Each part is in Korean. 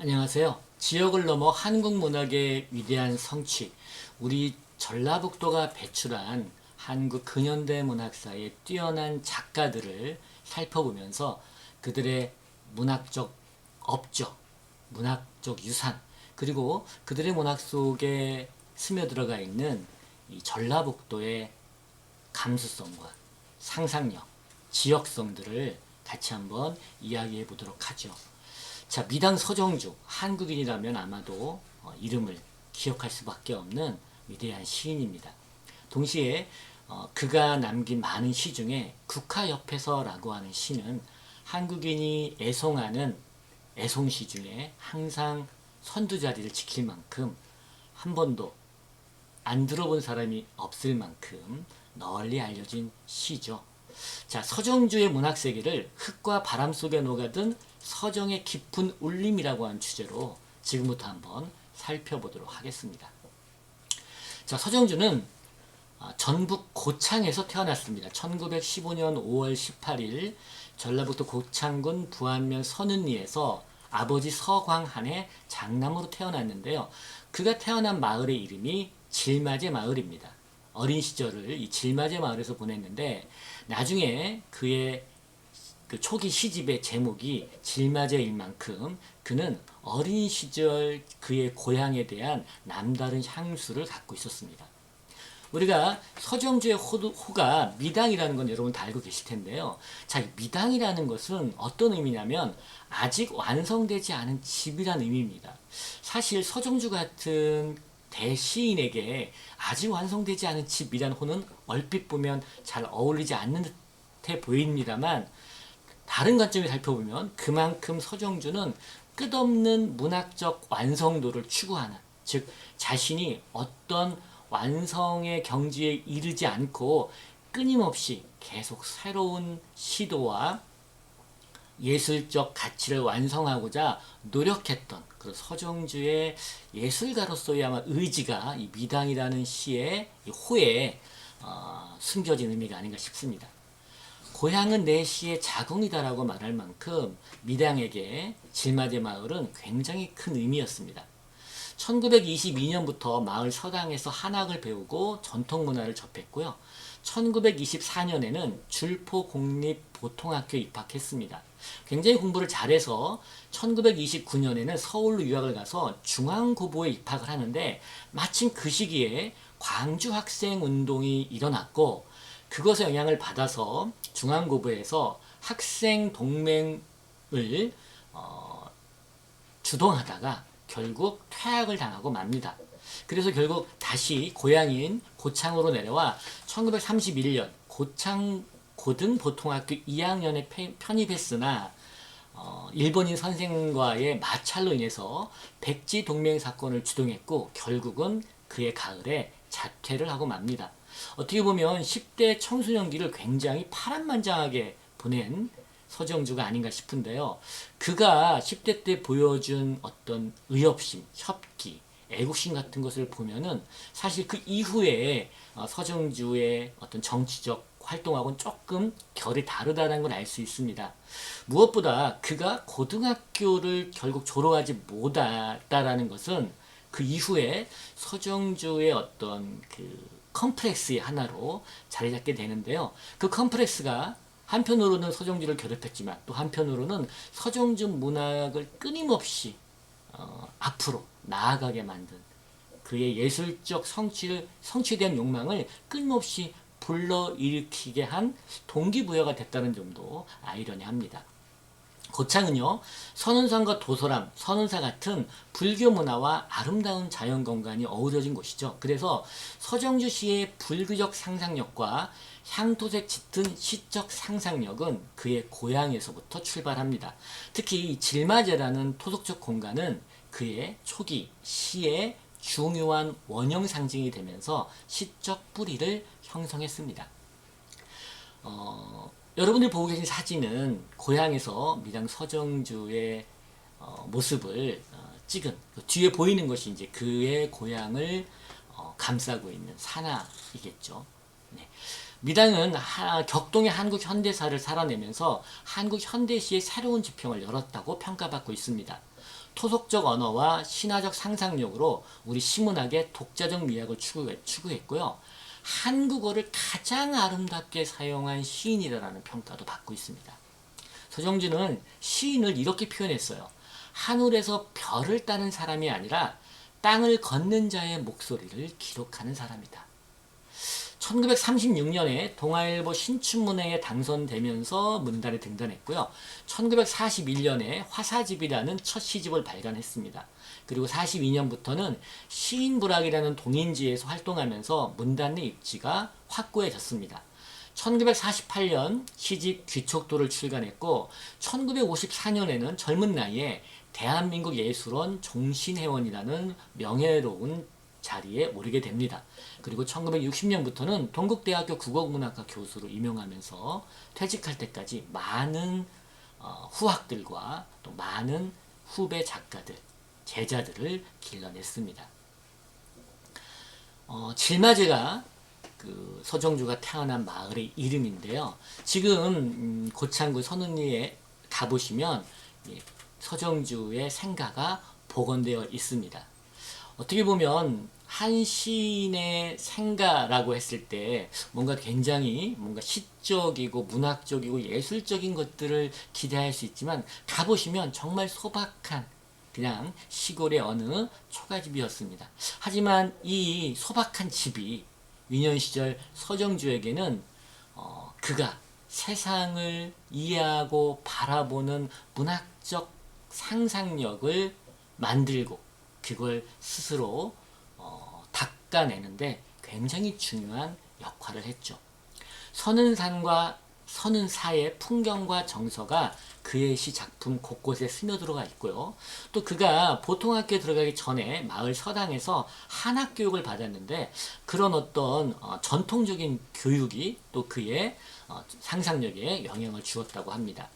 안녕하세요. 지역을 넘어 한국 문학의 위대한 성취, 우리 전라북도가 배출한 한국 근현대 문학사의 뛰어난 작가들을 살펴보면서 그들의 문학적 업적, 문학적 유산, 그리고 그들의 문학 속에 스며들어가 있는 이 전라북도의 감수성과 상상력, 지역성들을 같이 한번 이야기해 보도록 하죠. 자, 미당 서정주, 한국인이라면 아마도 이름을 기억할 수밖에 없는 위대한 시인입니다. 동시에 그가 남긴 많은 시 중에 국화옆에서라고 하는 시는 한국인이 애송하는 애송시 중에 항상 선두자리를 지킬 만큼 한 번도 안 들어본 사람이 없을 만큼 널리 알려진 시죠. 자, 서정주의 문학 세계를 흙과 바람 속에 녹아든 서정의 깊은 울림이라고 하는 주제로 지금부터 한번 살펴보도록 하겠습니다. 자, 서정주는 전북 고창에서 태어났습니다. 1915년 5월 18일 전라북도 고창군 부안면 선은리에서 아버지 서광한의 장남으로 태어났는데요. 그가 태어난 마을의 이름이 질맞의 마을입니다. 어린 시절을 이 질맞의 마을에서 보냈는데 나중에 그의 그 초기 시집의 제목이 질맞의일 만큼 그는 어린 시절 그의 고향에 대한 남다른 향수를 갖고 있었습니다. 우리가 서정주의 호가 미당이라는 건 여러분 다 알고 계실 텐데요. 자, 미당이라는 것은 어떤 의미냐면 아직 완성되지 않은 집이라는 의미입니다. 사실 서정주 같은 대시인에게 아직 완성되지 않은 집이라는 호는 얼핏 보면 잘 어울리지 않는 듯해 보입니다만 다른 관점에 살펴보면 그만큼 서정주는 끝없는 문학적 완성도를 추구하는, 즉 자신이 어떤 완성의 경지에 이르지 않고 끊임없이 계속 새로운 시도와 예술적 가치를 완성하고자 노력했던 그 서정주의 예술가로서의 아마 의지가 이 미당이라는 시의 이 호에 숨겨진 의미가 아닌가 싶습니다. 고향은 내 시의 자궁이다라고 말할 만큼 미당에게 질맞의 마을은 굉장히 큰 의미였습니다. 1922년부터 마을 서당에서 한학을 배우고 전통문화를 접했고요. 1924년에는 줄포 공립보통학교에 입학했습니다. 굉장히 공부를 잘해서 1929년에는 서울로 유학을 가서 중앙고보에 입학을 하는데 마침 그 시기에 광주 학생 운동이 일어났고 그것에 영향을 받아서 중앙고부에서 학생 동맹을 주동하다가 결국 퇴학을 당하고 맙니다. 그래서 결국 다시 고향인 고창으로 내려와 1931년 고창 고등보통학교 2학년에 편입했으나 일본인 선생과의 마찰로 인해서 백지 동맹 사건을 주동했고 결국은 그의 가을에 자퇴를 하고 맙니다. 어떻게 보면 10대 청소년기를 굉장히 파란만장하게 보낸 서정주가 아닌가 싶은데요. 그가 10대 때 보여준 어떤 의협심, 협기, 애국심 같은 것을 보면은 사실 그 이후에 서정주의 어떤 정치적 활동하고는 조금 결이 다르다는 걸 알 수 있습니다. 무엇보다 그가 고등학교를 결국 졸업하지 못했다라는 것은 그 이후에 서정주의 어떤 그 컴플렉스의 하나로 자리 잡게 되는데요. 그 컴플렉스가 한편으로는 서정주를 괴롭혔지만 또 한편으로는 서정주 문학을 끊임없이 앞으로 나아가게 만든 그의 예술적 성취에 대한 욕망을 끊임없이 불러일으키게 한 동기부여가 됐다는 점도 아이러니합니다. 고창은요, 선운산과 도서람, 선운사 같은 불교 문화와 아름다운 자연 공간이 어우러진 곳이죠. 그래서 서정주 시의 불교적 상상력과 향토색 짙은 시적 상상력은 그의 고향에서부터 출발합니다. 특히 이 질마제라는 토속적 공간은 그의 초기 시의 중요한 원형 상징이 되면서 시적 뿌리를 형성했습니다. 여러분들이 보고 계신 사진은 고향에서 미당 서정주의 모습을 찍은 뒤에 보이는 것이 이제 그의 고향을 감싸고 있는 산하이겠죠. 네. 미당은 격동의 한국 현대사를 살아내면서 한국 현대시의 새로운 지평을 열었다고 평가받고 있습니다. 토속적 언어와 신화적 상상력으로 우리 시문학의 독자적 미학을 추구했고요. 한국어를 가장 아름답게 사용한 시인이라는 평가도 받고 있습니다. 서정주는 시인을 이렇게 표현했어요. 하늘에서 별을 따는 사람이 아니라 땅을 걷는 자의 목소리를 기록하는 사람이다. 1936년에 동아일보 신춘문예에 당선되면서 문단에 등단했고요. 1941년에 화사집이라는 첫 시집을 발간했습니다. 그리고 42년부터는 시인부락이라는 동인지에서 활동하면서 문단 내 입지가 확고해졌습니다. 1948년 시집 귀촉도를 출간했고 1954년에는 젊은 나이에 대한민국 예술원 종신회원이라는 명예로운 자리에 오르게 됩니다. 그리고 1960년부터는 동국대학교 국어문학과 교수로 임용하면서 퇴직할 때까지 많은 후학들과 또 많은 후배 작가들, 제자들을 길러냈습니다. 질마제가 그 서정주가 태어난 마을의 이름인데요. 지금 고창구 선운리에 가보시면 서정주의 생가가 복원되어 있습니다. 어떻게 보면 한 시인의 생가라고 했을 때 뭔가 굉장히 뭔가 시적이고 문학적이고 예술적인 것들을 기대할 수 있지만 가보시면 정말 소박한 그냥 시골의 어느 초가집이었습니다. 하지만 이 소박한 집이 유년 시절 서정주에게는 그가 세상을 이해하고 바라보는 문학적 상상력을 만들고 그걸 스스로 닦아내는데 굉장히 중요한 역할을 했죠. 서는산과 서는사의 풍경과 정서가 그의 시 작품 곳곳에 스며들어가 있고요. 또 그가 보통학교에 들어가기 전에 마을 서당에서 한학교육을 받았는데 그런 어떤 전통적인 교육이 또 그의 상상력에 영향을 주었다고 합니다.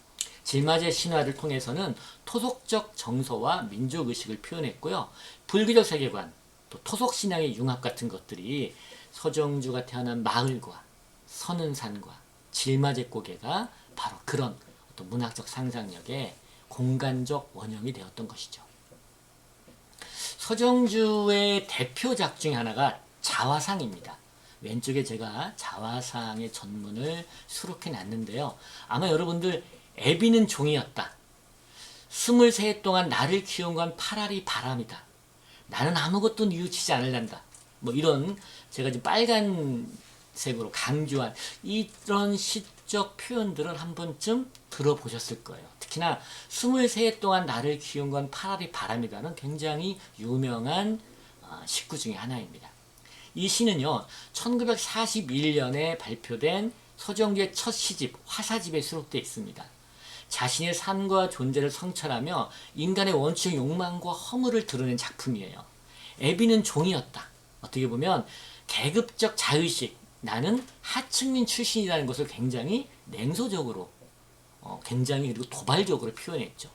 질마제 신화를 통해서는 토속적 정서와 민족의식을 표현했고요. 불교적 세계관, 또 토속신앙의 융합 같은 것들이 서정주가 태어난 마을과 서는산과 질마제 고개가 바로 그런 어떤 문학적 상상력의 공간적 원형이 되었던 것이죠. 서정주의 대표작 중에 하나가 자화상입니다. 왼쪽에 제가 자화상의 전문을 수록해 놨는데요. 아마 여러분들 애비는 종이었다. 23해 동안 나를 키운 건 파라리 바람이다. 나는 아무것도 뉘우치지 않을란다. 뭐 이런 제가 지금 빨간색으로 강조한 이런 시적 표현들을 한 번쯤 들어보셨을 거예요. 특히나 23해 동안 나를 키운 건 파라리 바람이다는 굉장히 유명한 식구 중에 하나입니다. 이 시는요. 1941년에 발표된 서정주의 첫 시집 화사집에 수록되어 있습니다. 자신의 삶과 존재를 성찰하며 인간의 원초적 욕망과 허물을 드러낸 작품이에요. 애비는 종이었다. 어떻게 보면 계급적 자의식, 나는 하층민 출신이라는 것을 굉장히 냉소적으로 굉장히 그리고 도발적으로 표현했죠.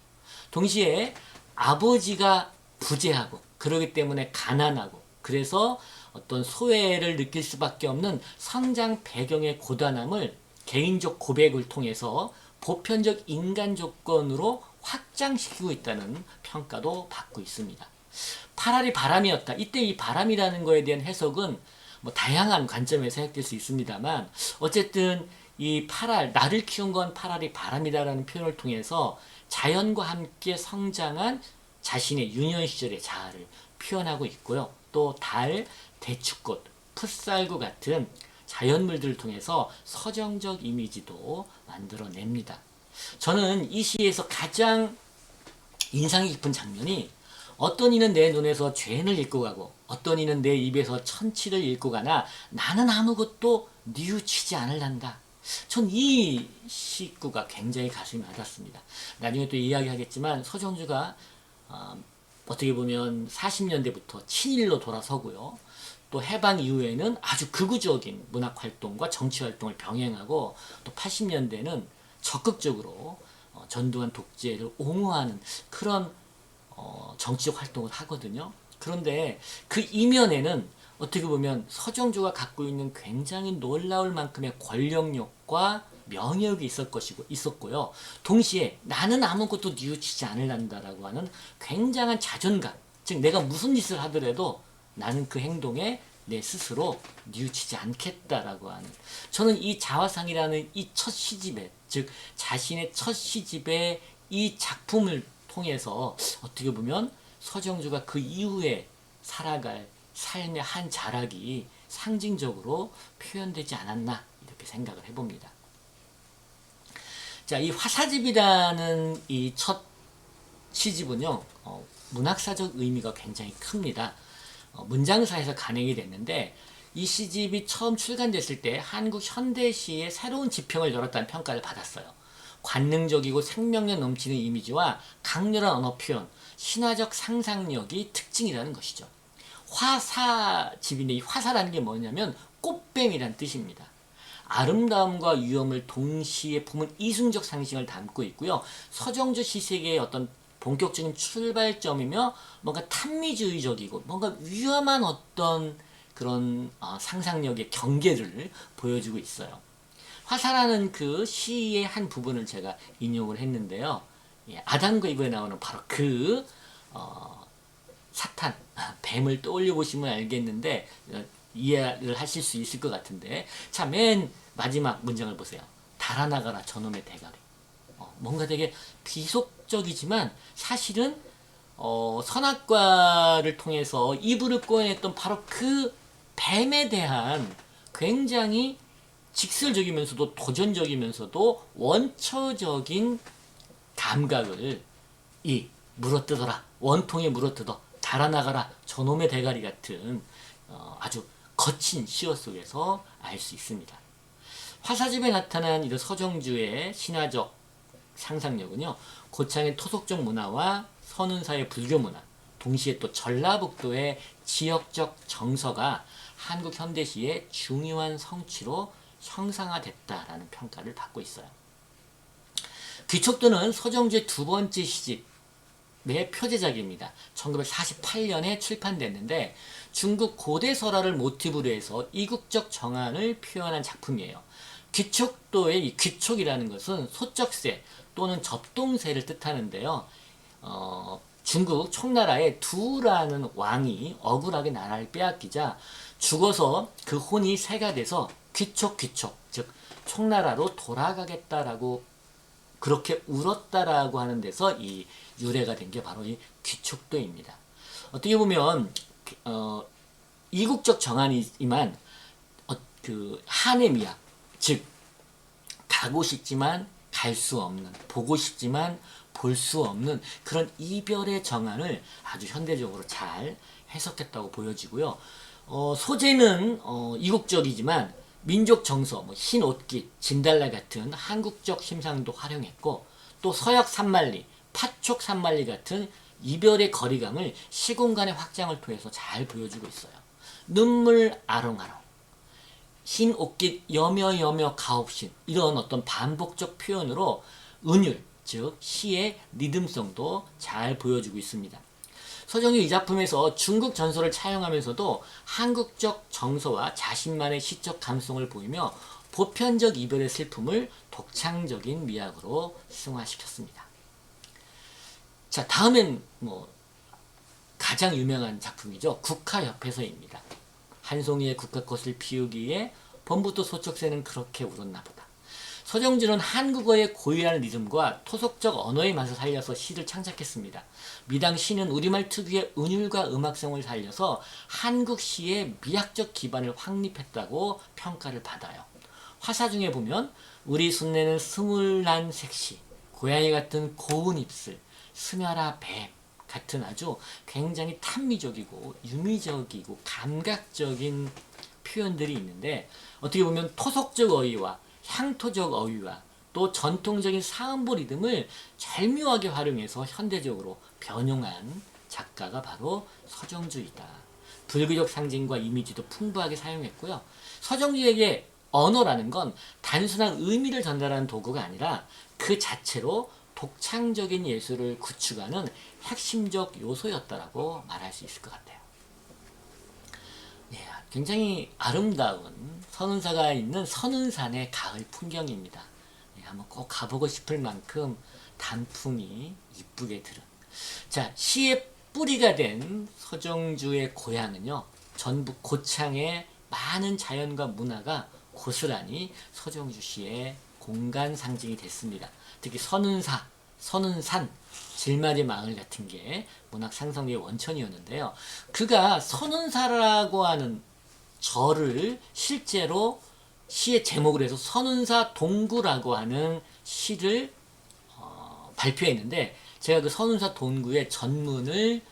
동시에 아버지가 부재하고 그러기 때문에 가난하고 그래서 어떤 소외를 느낄 수밖에 없는 성장 배경의 고단함을 개인적 고백을 통해서 보편적 인간 조건으로 확장시키고 있다는 평가도 받고 있습니다. 파랄이 바람이었다. 이때 이 바람이라는 거에 대한 해석은 뭐 다양한 관점에서 해석될 수 있습니다만 어쨌든 이 파랄, 나를 키운 건 파랄이 바람이다라는 표현을 통해서 자연과 함께 성장한 자신의 유년 시절의 자아를 표현하고 있고요. 또 달, 대추꽃, 풋살구 같은 자연물들을 통해서 서정적 이미지도 만들어냅니다. 저는 이 시에서 가장 인상이 깊은 장면이 어떤 이는 내 눈에서 죄인을 읽고 가고 어떤 이는 내 입에서 천치를 읽고 가나 나는 아무것도 뉘우치지 않을란다. 전 이 시구가 굉장히 가슴이 와닿습니다. 나중에 또 이야기하겠지만 서정주가 어떻게 보면 40년대부터 친일로 돌아서고요. 또 해방 이후에는 아주 극우적인 문학활동과 정치활동을 병행하고 또 80년대는 적극적으로 전두환 독재를 옹호하는 그런 정치적 활동을 하거든요. 그런데 그 이면에는 어떻게 보면 서정주가 갖고 있는 굉장히 놀라울 만큼의 권력욕과 명예욕이 있었고요. 동시에 나는 아무것도 뉘우치지 않으란다라고 하는 굉장한 자존감. 즉 내가 무슨 짓을 하더라도 나는 그 행동에 내 스스로 뉘우치지 않겠다라고 하는, 저는 이 자화상이라는 이 첫 시집에, 즉 자신의 첫 시집의 이 작품을 통해서 어떻게 보면 서정주가 그 이후에 살아갈 삶의 한 자락이 상징적으로 표현되지 않았나 이렇게 생각을 해봅니다. 자, 이 화사집이라는 이 첫 시집은요, 문학사적 의미가 굉장히 큽니다. 문장사에서 간행이 됐는데 이 시집이 처음 출간됐을 때 한국 현대시의 새로운 지평을 열었다는 평가를 받았어요. 관능적이고 생명력 넘치는 이미지와 강렬한 언어 표현, 신화적 상상력이 특징이라는 것이죠. 화사집인데 이 화사라는 게 뭐냐면 꽃뱀이란 뜻입니다. 아름다움과 위험을 동시에 품은 이중적 상징을 담고 있고요. 서정주 시세계의 어떤 본격적인 출발점이며 뭔가 탐미주의적이고 뭔가 위험한 어떤 그런 상상력의 경계를 보여주고 있어요. 화사라는 그 시의 한 부분을 제가 인용을 했는데요. 예, 아담과 이브에 나오는 바로 그 사탄, 뱀을 떠올려 보시면 알겠는데 이해를 하실 수 있을 것 같은데, 자, 맨 마지막 문장을 보세요. 달아나가라 저놈의 대가리. 뭔가 되게 비속적이지만 사실은 선악과를 통해서 이불을 꼬여냈던 바로 그 뱀에 대한 굉장히 직설적이면서도 도전적이면서도 원초적인 감각을 이 물어뜯어라, 원통에 물어뜯어 달아나가라 저놈의 대가리 같은 아주 거친 시어 속에서 알 수 있습니다. 화사집에 나타난 이런 서정주의 신화적 상상력은요, 고창의 토속적 문화와 선운사의 불교 문화, 동시에 또 전라북도의 지역적 정서가 한국 현대시의 중요한 성취로 형상화됐다라는 평가를 받고 있어요. 귀촉도는 서정주의 두 번째 시집의 표제작입니다. 1948년에 출판됐는데 중국 고대 설화를 모티브로 해서 이국적 정안을 표현한 작품이에요. 귀촉도의 이 귀촉이라는 것은 소적새 또는 접동새를 뜻하는데요. 중국 총나라의 두라는 왕이 억울하게 나라를 빼앗기자 죽어서 그 혼이 새가 돼서 귀촉, 즉 총나라로 돌아가겠다라고 그렇게 울었다라고 하는 데서 이 유래가 된 게 바로 이 귀촉도입니다. 어떻게 보면 이국적 정안이지만 그 한의 미학, 즉 가고 싶지만 갈 수 없는, 보고 싶지만 볼 수 없는 그런 이별의 정안을 아주 현대적으로 잘 해석했다고 보여지고요. 소재는 이국적이지만 민족 정서, 흰 옷깃, 진달래 같은 한국적 심상도 활용했고, 또 서역 산만리, 파촉 산만리 같은 이별의 거리감을 시공간의 확장을 통해서 잘 보여주고 있어요. 눈물 아롱아롱, 흰 옷깃 여며여며 가옵신, 이런 어떤 반복적 표현으로 은율, 즉 시의 리듬성도 잘 보여주고 있습니다. 서정주 이 작품에서 중국 전설을 차용하면서도 한국적 정서와 자신만의 시적 감성을 보이며 보편적 이별의 슬픔을 독창적인 미학으로 승화시켰습니다. 자, 다음엔 가장 유명한 작품이죠. 국화협회서입니다. 한송이의 국화꽃을 피우기에 봄부터 소쩍새는 그렇게 울었나 보다. 서정주는 한국어의 고유한 리듬과 토속적 언어의 맛을 살려서 시를 창작했습니다. 미당 시는 우리말 특유의 은율과 음악성을 살려서 한국 시의 미학적 기반을 확립했다고 평가를 받아요. 화사 중에 보면 우리 순내는 스물난 색시, 고양이 같은 고운 입술, 스며라 뱀 같은 아주 굉장히 탐미적이고 유미적이고 감각적인 표현들이 있는데, 어떻게 보면 토속적 어휘와 향토적 어휘와 또 전통적인 사음보 리듬을 절묘하게 활용해서 현대적으로 변형한 작가가 바로 서정주이다. 불교적 상징과 이미지도 풍부하게 사용했고요. 서정주에게 언어라는 건 단순한 의미를 전달하는 도구가 아니라 그 자체로 독창적인 예술을 구축하는 핵심적 요소였다라고 말할 수 있을 것 같아요. 굉장히 아름다운 선운사가 있는 선운산의 가을 풍경입니다. 한번 꼭 가보고 싶을 만큼 단풍이 이쁘게 들은. 자, 시의 뿌리가 된 서정주의 고향은요, 전북 고창의 많은 자연과 문화가 고스란히 서정주 시의 공간 상징이 됐습니다. 특히 선운산, 질맞이 마을 같은 게 문학 상성의 원천이었는데요. 그가 선운사라고 하는 절을 실제로 시의 제목으로 해서 선운사 동구라고 하는 시를 발표했는데, 제가 그 선운사 동구의 전문을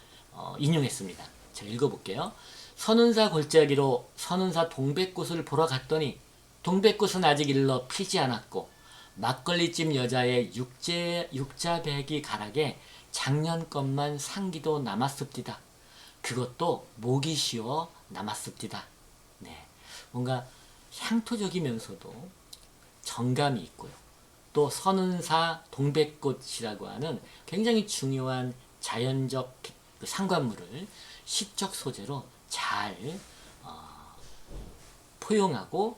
인용했습니다. 제가 읽어볼게요. 선운사 골짜기로 선운사 동백꽃을 보러 갔더니 동백꽃은 아직 일러 피지 않았고 막걸리집 여자의 육자배기 가락에 작년 것만 상기도 남았습디다. 그것도 목이 쉬어 남았습디다. 네, 뭔가 향토적이면서도 정감이 있고요. 또 선운사 동백꽃이라고 하는 굉장히 중요한 자연적 상관물을 시적 소재로 잘 포용하고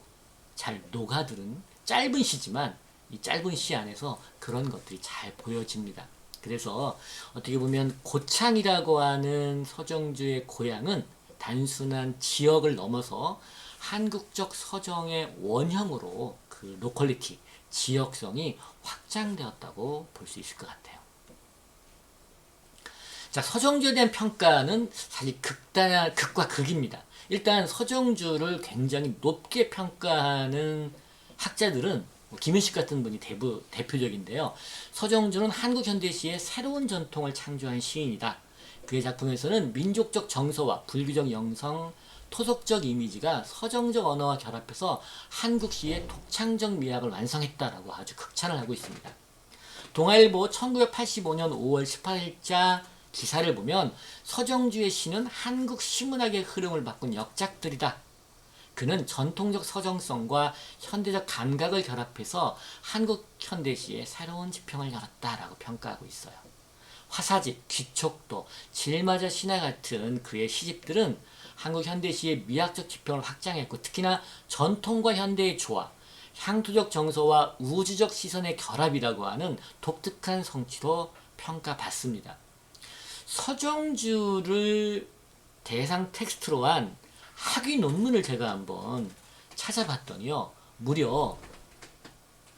잘 녹아들은 짧은 시지만, 이 짧은 시 안에서 그런 것들이 잘 보여집니다. 그래서 어떻게 보면 고창이라고 하는 서정주의 고향은 단순한 지역을 넘어서 한국적 서정의 원형으로 그 로컬리티, 지역성이 확장되었다고 볼 수 있을 것 같아요. 자, 서정주에 대한 평가는 사실 극과 극입니다. 일단 서정주를 굉장히 높게 평가하는 학자들은 김윤식 같은 분이 대표적인데요. 서정주는 한국 현대시의 새로운 전통을 창조한 시인이다. 그의 작품에서는 민족적 정서와 불교적 영성, 토속적 이미지가 서정적 언어와 결합해서 한국시의 독창적 미학을 완성했다라고 아주 극찬을 하고 있습니다. 동아일보 1985년 5월 18일자 기사를 보면 서정주의 시는 한국 시문학의 흐름을 바꾼 역작들이다. 그는 전통적 서정성과 현대적 감각을 결합해서 한국 현대시의 새로운 지평을 열었다라고 평가하고 있어요. 화사집, 귀촉도, 질맞아 신화 같은 그의 시집들은 한국 현대시의 미학적 지평을 확장했고, 특히나 전통과 현대의 조화, 향토적 정서와 우주적 시선의 결합이라고 하는 독특한 성취로 평가받습니다. 서정주를 대상 텍스트로 한 학위 논문을 제가 한번 찾아봤더니요, 무려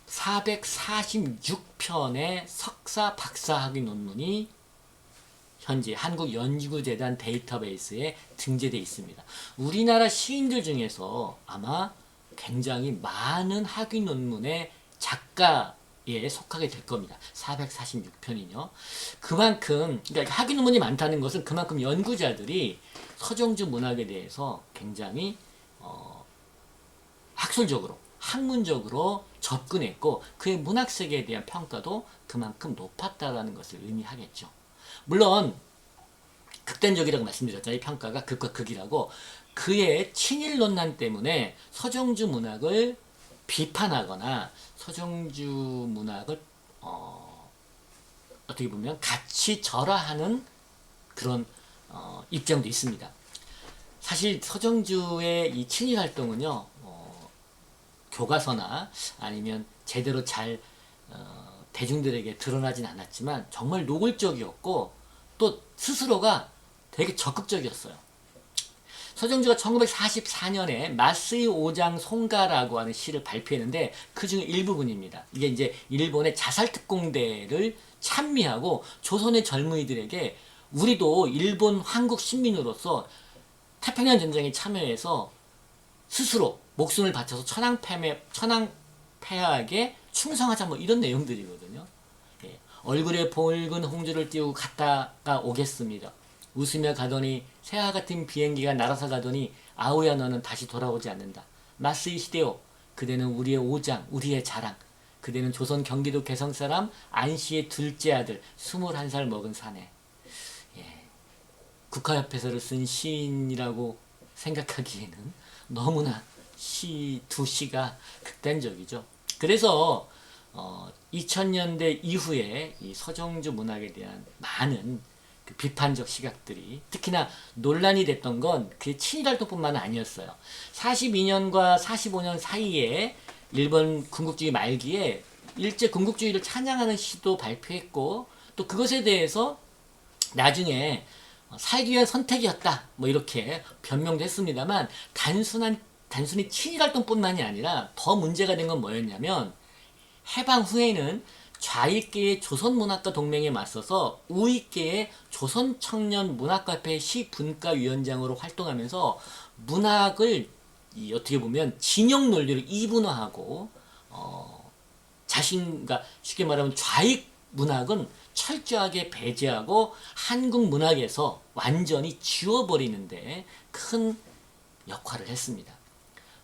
446편의 석사, 박사 학위 논문이 현재 한국연구재단 데이터베이스에 등재되어 있습니다. 우리나라 시인들 중에서 아마 굉장히 많은 학위 논문의 작가에 속하게 될 겁니다. 446편이요. 그만큼, 그러니까 학위 논문이 많다는 것은 그만큼 연구자들이 서정주 문학에 대해서 굉장히 학술적으로, 학문적으로 접근했고, 그의 문학세계에 대한 평가도 그만큼 높았다라는 것을 의미하겠죠. 물론 극단적이라고 말씀드렸잖아요. 이 평가가 극과 극이라고. 그의 친일 논란 때문에 서정주 문학을 비판하거나 서정주 문학을 어떻게 보면 같이 절하하는 그런 입장도 있습니다. 사실 서정주의 이 친일 활동은요, 교과서나 아니면 제대로 잘 대중들에게 드러나진 않았지만 정말 노골적이었고, 또 스스로가 되게 적극적이었어요. 서정주가 1944년에 마스이 오장 송가라고 하는 시를 발표했는데, 그 중에 일부분입니다. 이게 이제 일본의 자살특공대를 찬미하고 천의 젊은이들에게 우리도 일본 한국 시민으로서 태평양 전쟁에 참여해서 스스로 목숨을 바쳐서 천황폐하에게 충성하자, 뭐 이런 내용들이거든요. 예. 얼굴에 붉은 홍주를 띄우고 갔다가 오겠습니다. 웃으며 가더니 새와 같은 비행기가 날아서 가더니 아오야 너는 다시 돌아오지 않는다. 마스이 시대오, 그대는 우리의 오장, 우리의 자랑. 그대는 조선 경기도 개성사람 안씨의 둘째 아들 21살 먹은 사내. 예. 국가협회서를 쓴 시인이라고 생각하기에는 너무나 두 시가 극단적이죠. 그래서 2000년대 이후에 이 서정주 문학에 대한 많은 그 비판적 시각들이, 특히나 논란이 됐던 건 그 친일활동뿐만 아니었어요. 42년과 45년 사이에 일본 군국주의 말기에 일제 군국주의를 찬양하는 시도 발표했고 또 그것에 대해서 나중에 살기 위한 선택이었다 뭐 이렇게 변명도 했습니다만 단순히 친일 활동뿐만이 아니라 더 문제가 된 건 뭐였냐면 해방 후에는 좌익계의 조선문학가 동맹에 맞서서 우익계의 조선청년문학가협회 시분과위원장으로 활동하면서 문학을 어떻게 보면 진영 논리를 이분화하고 자신과 쉽게 말하면 좌익 문학은 철저하게 배제하고 한국 문학에서 완전히 지워버리는데 큰 역할을 했습니다.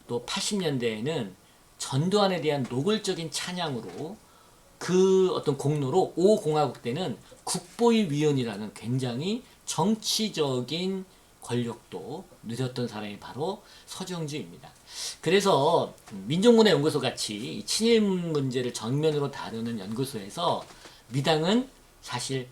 또 80년대에는 전두환에 대한 노골적인 찬양으로 그 어떤 공로로 5공화국 때는 국보위원이라는 굉장히 정치적인 권력도 누렸던 사람이 바로 서정주입니다. 그래서 민족문화연구소 같이 친일 문제를 정면으로 다루는 연구소에서 미당은 사실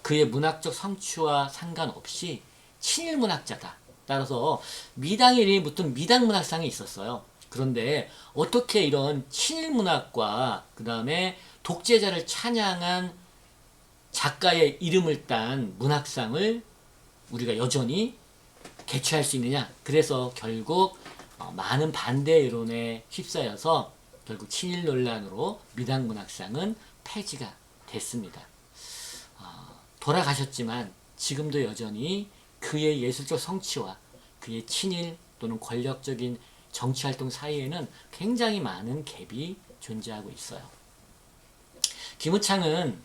그의 문학적 성취와 상관없이 친일 문학자다. 따라서 미당의 이름이 붙은 미당문학상이 있었어요. 그런데 어떻게 이런 친일 문학과 그 다음에 독재자를 찬양한 작가의 이름을 딴 문학상을 우리가 여전히 개최할 수 있느냐. 그래서 결국 많은 반대 여론에 휩싸여서 결국 친일 논란으로 미당문학상은 폐지가 됐습니다. 돌아가셨지만 지금도 여전히 그의 예술적 성취와 그의 친일 또는 권력적인 정치활동 사이에는 굉장히 많은 갭이 존재하고 있어요. 김우창은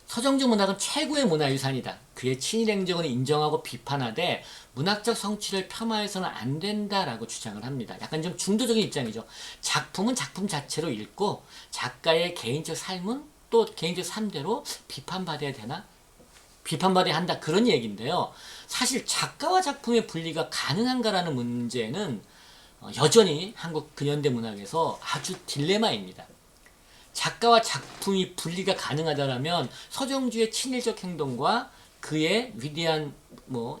서정주 문학은 최고의 문화유산이다. 그의 친일 행적은 인정하고 비판하되 문학적 성취를 폄하해서는 안 된다라고 주장을 합니다. 약간 좀 중도적인 입장이죠. 작품은 작품 자체로 읽고 작가의 개인적 삶은 또 개인적 삶대로 비판받아야 되나? 비판받아야 한다. 그런 얘기인데요. 사실 작가와 작품의 분리가 가능한가라는 문제는 여전히 한국 근현대 문학에서 아주 딜레마입니다. 작가와 작품이 분리가 가능하다면 서정주의 친일적 행동과 그의 위대한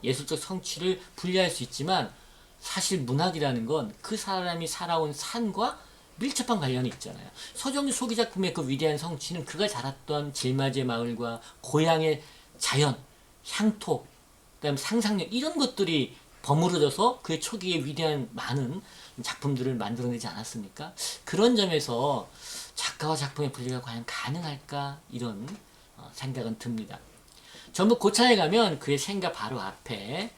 예술적 성취를 분리할 수 있지만 사실 문학이라는 건 그 사람이 살아온 산과 밀접한 관련이 있잖아요. 서정주 소기 작품의 그 위대한 성취는 그가 자랐던 질맞이의 마을과 고향의 자연, 향토, 그다음 상상력 이런 것들이 버무려져서 그의 초기에 위대한 많은 작품들을 만들어내지 않았습니까? 그런 점에서 작가와 작품의 분리가 과연 가능할까 이런 생각은 듭니다. 전북 고창에 가면 그의 생가 바로 앞에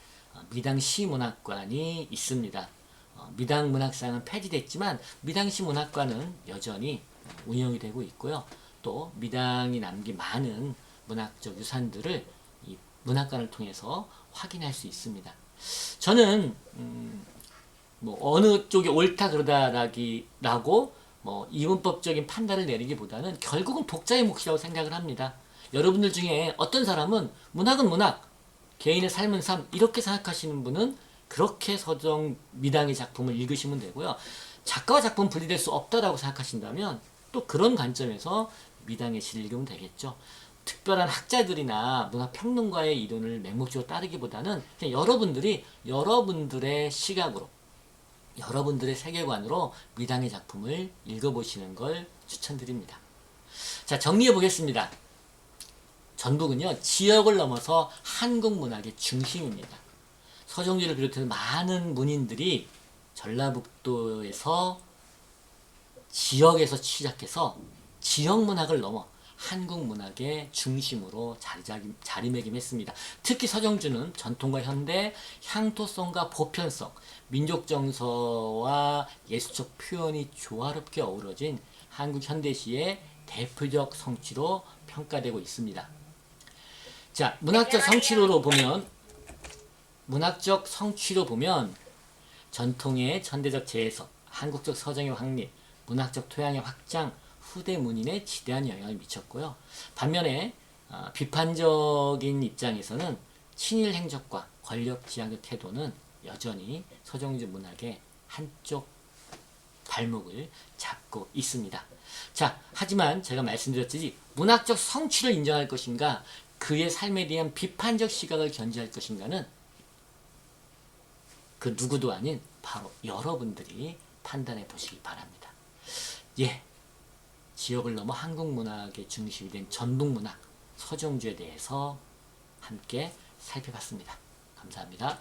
미당 시문학관이 있습니다. 미당 문학상은 폐지됐지만 미당 시문학관은 여전히 운영이 되고 있고요. 또 미당이 남긴 많은 문학적 유산들을 이 문학관을 통해서 확인할 수 있습니다. 저는 어느 쪽이 옳다 그러다라고 이분법적인 판단을 내리기보다는 결국은 독자의 몫이라고 생각을 합니다. 여러분들 중에 어떤 사람은 문학은 문학, 개인의 삶은 삶 이렇게 생각하시는 분은 그렇게 서정 미당의 작품을 읽으시면 되고요. 작가와 작품 분리될 수 없다라고 생각하신다면 또 그런 관점에서 미당의 시를 읽으면 되겠죠. 특별한 학자들이나 문학평론가의 이론을 맹목적으로 따르기보다는 그냥 여러분들의 시각으로 여러분들의 세계관으로 미당의 작품을 읽어보시는 걸 추천드립니다. 자, 정리해 보겠습니다. 전북은요, 지역을 넘어서 한국 문학의 중심입니다. 서정주를 비롯해서 많은 문인들이 전라북도에서 지역에서 시작해서 지역 문학을 넘어 한국 문학의 중심으로 자리매김했습니다. 특히 서정주는 전통과 현대, 향토성과 보편성, 민족 정서와 예술적 표현이 조화롭게 어우러진 한국 현대시의 대표적 성취로 평가되고 있습니다. 자, 문학적 성취로 보면 전통의 현대적 재해석, 한국적 서정의 확립, 문학적 토양의 확장, 후대 문인에 지대한 영향을 미쳤고요. 반면에 비판적인 입장에서는 친일 행적과 권력 지향적 태도는 여전히 서정주 문학의 한쪽 발목을 잡고 있습니다. 자, 하지만 제가 말씀드렸듯이 문학적 성취를 인정할 것인가, 그의 삶에 대한 비판적 시각을 견지할 것인가는 그 누구도 아닌 바로 여러분들이 판단해 보시기 바랍니다. 예. 지역을 넘어 한국 문학의 중심이 된 전북문학 서정주에 대해서 함께 살펴봤습니다. 감사합니다.